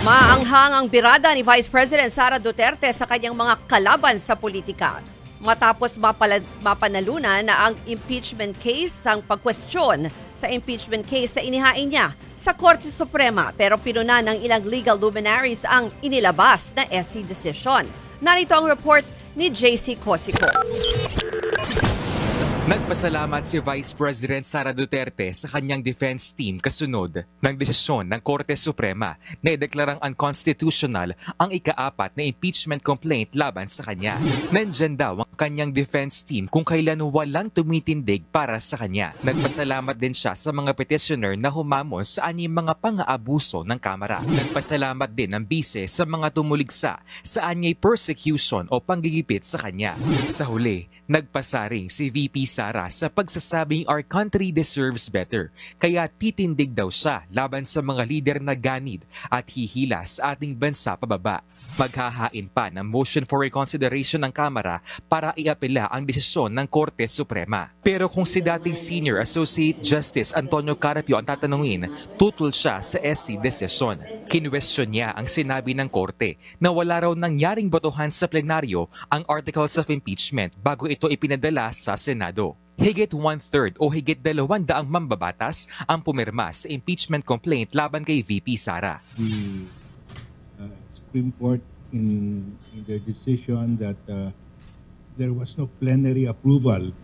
Maanghang ang birada ni Vice President Sara Duterte sa kanyang mga kalaban sa politika. Matapos mapanalunan na ang impeachment case ang pagkwestiyon sa impeachment case sa inihain niya sa Korte Suprema, pero pinuna ng ilang legal luminaries ang inilabas na SC decision. Narito ang report ni JC Cosico. Nagpasalamat si Vice President Sara Duterte sa kanyang defense team kasunod ng desisyon ng Korte Suprema na ideklarang unconstitutional ang ika-4 na impeachment complaint laban sa kanya. Nandyan daw ang kanyang defense team kung kailan walang tumitindig para sa kanya. Nagpasalamat din siya sa mga petitioner na humamon sa anyang mga pang-aabuso ng Kamara. Nagpasalamat din ang bise sa mga tumuligsa sa anyay persecution o panggigipit sa kanya. Sa huli, nagpasaring si VP Sara sa pagsasabing our country deserves better, kaya titindig daw siya laban sa mga lider na ganid at hihila sa ating bansa pababa. Maghahain pa ng motion for reconsideration ng Kamara para iapela ang desisyon ng Korte Suprema. Pero kung si dating Senior Associate Justice Antonio Carapio ang tatanungin, tutol siya sa SC decision. Kinwestiyon niya ang sinabi ng Korte na wala raw nangyaring botohan sa plenaryo ang articles of impeachment bago ito ipinadala sa Senado. Higit 1/3 o higit 200 mambabatas ang pumirma sa impeachment complaint laban kay VP Sara. Supreme Court in their decision that there was no plenary approval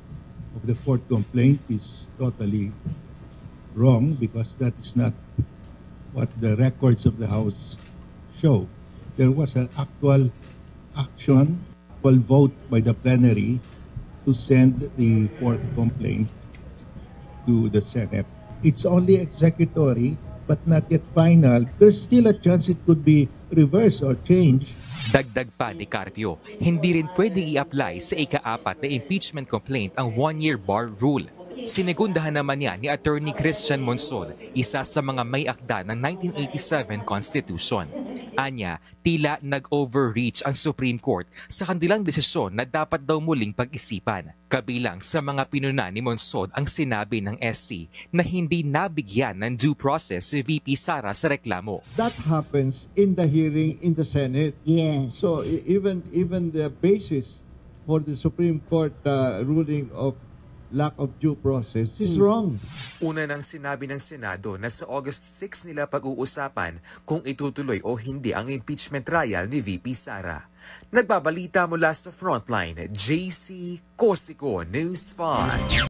of the fourth complaint is totally wrong, because that is not what the records of the House show. There was an actual action, actual vote by the plenary to send the fourth complaint to the Senate. It's only executory but not yet final. There's still a chance it could be reversed or changed. Dagdag pa ni Carpio, hindi rin pwedeng i-apply sa ika-4 na impeachment complaint ang one-year bar rule. Sinigundahan naman niya ni Attorney Christian Monsod, isa sa mga may akda ng 1987 Constitution. Anya, tila nag-overreach ang Supreme Court sa kanilang desisyon na dapat daw muling pag-isipan. Kabilang sa mga pinuna ni Monsod ang sinabi ng SC na hindi nabigyan ng due process si VP Sara sa reklamo. That happens in the hearing in the Senate. Yes. So even the basis for the Supreme Court ruling of lack of due process is wrong. Una nang sinabi ng Senado na sa August 6 nila pag-uusapan kung itutuloy o hindi ang impeachment trial ni VP Sara. Nagbabalita mula sa Frontline, JC Cosico, News 5.